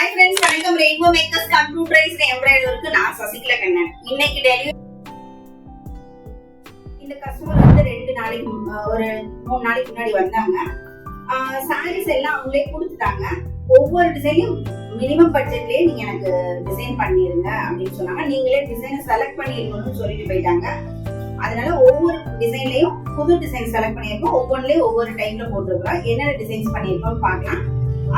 Hi friends, welcome Rainbow Makers Computerized Embroidery நான் சசிகலா கண்ணன். இன்னைக்கு delivery இந்த கஸ்டமர் வந்து 2 நாளைக்கு ஒரு 3 நாளைக்கு முன்னாடி வந்தாங்க. சாரீஸ் எல்லாம் அவங்களே கொடுத்துட்டாங்க. ஒவ்வொரு டிசைனையும் மினிமம் பட்ஜெட்லயே நீங்க எனக்கு டிசைன் பண்ணிருங்க அப்படின்னு சொன்னாங்க. நீங்களே டிசைனை செலக்ட் பண்ணிருக்கணும்னு சொல்லிட்டு போயிட்டாங்க. அதனால ஒவ்வொரு டிசைன்லயும் புது டிசைன் செலக்ட் பண்ணிருக்கோம். ஒவ்வொன்றிலயும் ஒவ்வொரு டைம்ல போட்டுருக்கோம். என்னென்ன டிசைன்ஸ் பண்ணிருக்கோம்னு பார்க்கலாம்.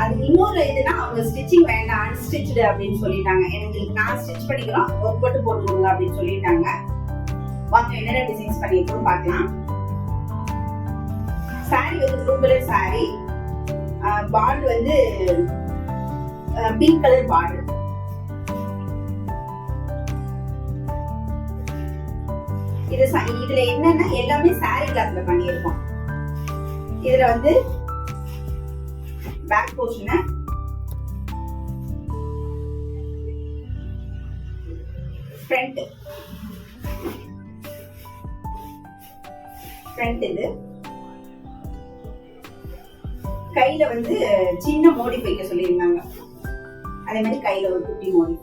அது இன்னொரு இதுனா அவங்க ஸ்டிச்சிங் வேண்டாம் அன்ஸ்டிச்டு அப்படின்னு சொல்லிட்டாங்க. எனக்கு நான் ஸ்டிச் பண்ணிக்கிறோம் ஒர்க் போட்டு போட்டுக்கோங்க அப்படின்னு சொல்லிட்டாங்க. வாங்க என்னென்ன டிசைன்ஸ் பண்ணிருக்கோம் பார்க்கலாம். சாரி வந்து ப்ளூ கலர் சாரி, பார்டர் வந்து பிங்க் கலர் பார்டர். இதுல என்னன்னா எல்லாமே சாரி கிளாத்ல பண்ணிருக்கோம். இதுல வந்து பேக் போர்ஷன் ஃப்ரண்ட் இது கையில வந்து சின்ன மோடி வைக்க சொல்லியிருந்தாங்க. அதே மாதிரி கையில ஒரு குட்டி மோடி.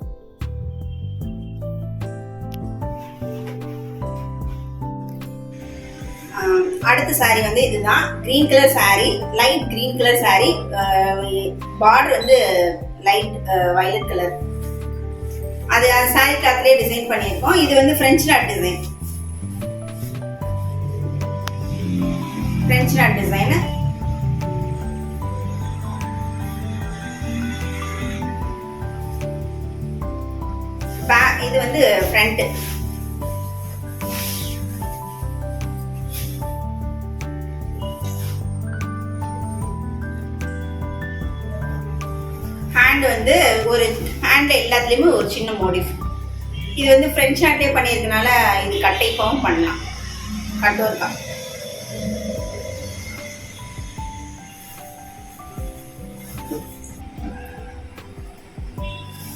அடுத்த சாரி வந்து இதுதான் green colour sorry, light green colour sorry, border வந்து லைட் வயலட் கலர். அது சாரி கிளாத்லயே டிசைன் பண்ணியிருக்கோம். இது வந்து French not design. French not design. இது வந்து ஃப்ரண்ட். ஹேண்ட் வந்து ஒரு ஹேண்ட்ல எல்லாத்துலயுமே ஒரு சின்ன மோடிஃப். இது வந்து பிரெஞ்சு நாட்டே பண்ணியிருக்கனால இது கட்டைப்பாவும் பண்ணலாம். கட்டோர்க்கா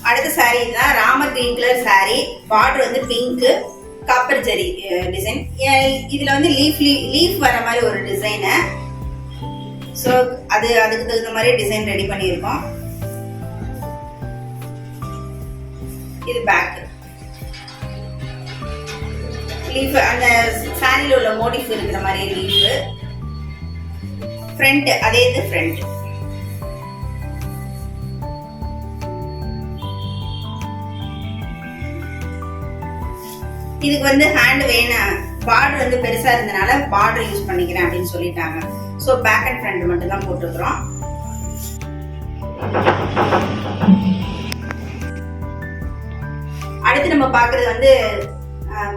அடுத்த சாரி தான் Ramar green colour sorry. Border வந்து பிங்க் காப்பர் ஜெரி டிசைன். இதுல வந்து லீஃப் வர மாதிரி ஒரு டிசைனு. ஸோ அதுக்கு தகுந்த மாதிரி டிசைன் ரெடி பண்ணியிருக்கோம். இது பேக் லீஃப், அந்த சாரியில உள்ள மோடிஃப் இருக்கிற மாதிரி லீஃப். ஃப்ரண்ட் அதே இது ஃப்ரண்ட். இதுக்கு வந்து ஹேண்ட் வேணும், பார்டர் வந்து பெருசா இருந்தனால பார்டர் யூஸ் பண்ணிக்கிறேன் அப்படின்னு சொல்லிட்டாங்க. ஸோ பேக் அண்ட் ஃப்ரண்ட் மட்டும் தான் போட்டுக்கிறோம். அடுத்து நம்ம பாக்குறது வந்து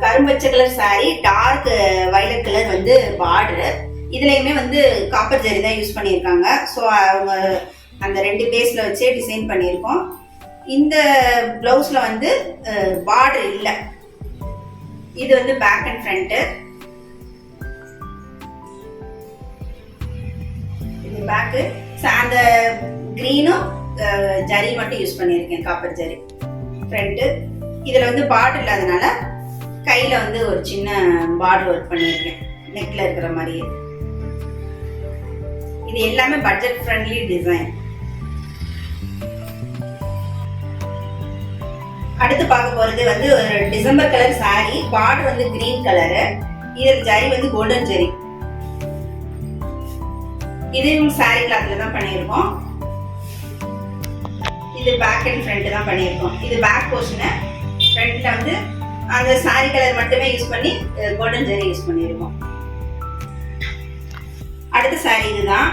கரும்பச்சை colour sorry, dark violet colour வந்து பார்டர். இதுலயுமே வந்து காப்பர் ஜெரி தான் யூஸ் பண்ணியிருக்காங்க. ஸோ அவங்க அந்த 2 பேஸ்ல வச்சே டிசைன் பண்ணியிருக்கோம். இந்த பிளவுஸ்ல வந்து பார்டர் இல்லை. இது வந்து பேக் அண்ட் ஃப்ரண்ட். இது பேக்கு. அந்த கிரீனும் ஜரி மட்டும் யூஸ் பண்ணியிருக்கேன், காப்பர் ஜரி. ஃப்ரண்ட் இதுல வந்து பார்டர் இல்லாதனால கையில வந்து ஒரு சின்ன பார்டர் ஒர்க் பண்ணியிருக்கேன், நெக்ல இருக்கிற மாதிரியே. இது எல்லாமே பட்ஜெட் ஃப்ரெண்ட்லி டிசைன். அடுத்து பார்க்க போறது வந்து ஒரு டிசம்பர் கலர் சாரி. பார்டர் வந்து கிரீன் கலரு. இதில் ஜரி வந்து கோல்டன் ஜரி. இதுவும் சாரி கிளாத்ல தான் பண்ணியிருக்கோம். இது பேக் அண்ட் ஃப்ரண்ட் தான் பண்ணியிருக்கோம். இது பேக் போர்ஷன். ஃப்ரண்ட்ல வந்து அந்த சாரி கலர் மட்டுமே யூஸ் பண்ணி கோல்டன் ஜரி யூஸ் பண்ணியிருக்கோம். அடுத்த சாரி இதுதான்.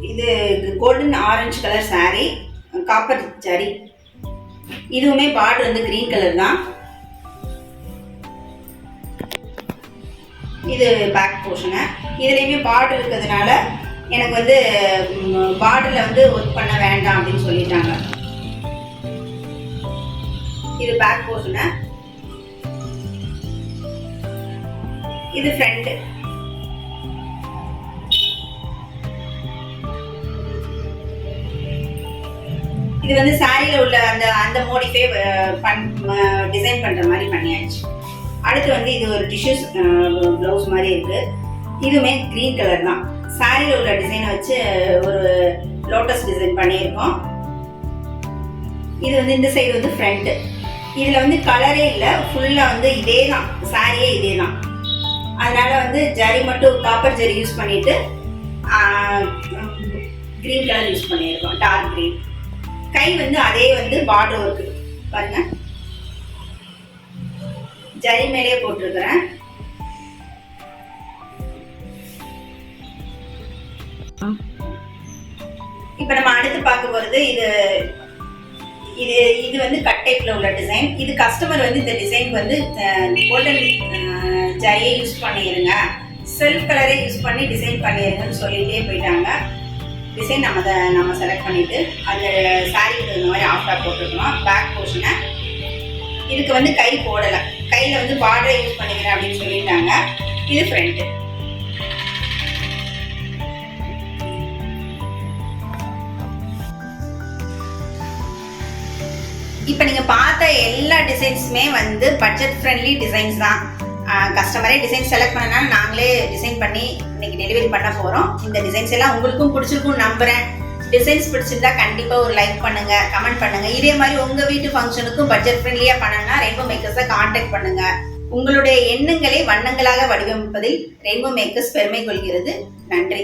இது golden orange colour sorry, copper zari. இதுவுமே பார்டர் வந்து கிரீன் கலர் தான். இது பேக் போர்ஷன். இதுலயுமே பார்டர் இருக்கிறதுனால எனக்கு வந்து பார்டர்ல வந்து ஒர்க் பண்ண வேண்டாம் அப்படின்னு சொல்லிட்டாங்க. இது பேக் போர்ஷன். இது ஃப்ரண்ட். இது வந்து சாரியில உள்ள அந்த மோடிஃபே டிசைன் பண்ற மாதிரி பண்ணியாச்சு. அடுத்து வந்து இது ஒரு டிஷ்யூ பிளவுஸ் மாதிரி இருக்கு. இதுவுமே கிரீன் கலர் தான். சாரியில உள்ள டிசைனை வச்சு ஒரு லோட்டஸ் டிசைன் பண்ணியிருக்கோம். இது வந்து இந்த சைடு வந்து ஃப்ரண்ட். இதுல வந்து கலரே இல்லை, ஃபுல்லா வந்து இதே தான், சாரியே இதே தான். அதனால வந்து ஜரி மட்டும் காப்பர் ஜரி யூஸ் பண்ணிட்டு கிரீன் கலர் யூஸ் பண்ணியிருக்கோம், டார்க் கிரீன். கை வந்து அதே வந்து பார்டர் ஒர்க்கு பாருங்க, ஜரி மேலே போட்டிருக்கிறேன். இப்ப நம்ம அடுத்து பார்க்க போறது இது இது இது வந்து கட் டைப்ல உள்ள டிசைன். இது கஸ்டமர் வந்து இந்த டிசைன் வந்து கோல்டன் ஜரியை யூஸ் பண்ணிடுங்க, செல்ஃப் கலரே யூஸ் பண்ணி டிசைன் பண்ணிடுங்கன்னு சொல்லிட்டே போயிட்டாங்க. டிசைன் நம்ம செலக்ட் பண்ணிட்டு அந்த சாரிக்கு இந்த மாதிரி ஆஃப்டா போட்டுருக்கணும் பேக் போர்ஷனை. இதுக்கு வந்து கை போடலை, கையில் வந்து பார்டரை யூஸ் பண்ணிக்கிறேன் அப்படின்னு சொல்லிட்டாங்க. இது ஃப்ரண்ட். இப்போ நீங்கள் பார்த்த எல்லா டிசைன்ஸுமே வந்து பட்ஜெட் ஃப்ரெண்ட்லி டிசைன்ஸ் தான். கஸ்டமரே டிசைன் செலக்ட் பண்ணனா நாங்களே டிசைன் பண்ணி இன்னைக்கு டெலிவரி பண்ண போகிறோம். இந்த டிசைன்ஸ் எல்லாம் உங்களுக்கும் பிடிச்சிருக்கும்னு நம்புகிறேன். டிசைன்ஸ் பிடிச்சிருந்தா கண்டிப்பாக ஒரு லைக் பண்ணுங்க, கமெண்ட் பண்ணுங்க. இதே மாதிரி உங்கள் வீட்டு ஃபங்க்ஷனுக்கும் பட்ஜெட் ஃப்ரெண்ட்லியாக பண்ணணும்னா ரெயின்போ மேக்கர்ஸை கான்டாக்ட் பண்ணுங்க. உங்களுடைய எண்ணங்களை வண்ணங்களாக வடிவமைப்பதில் ரெயின்போ மேக்கர்ஸ் பெருமை கொள்கிறது. நன்றி.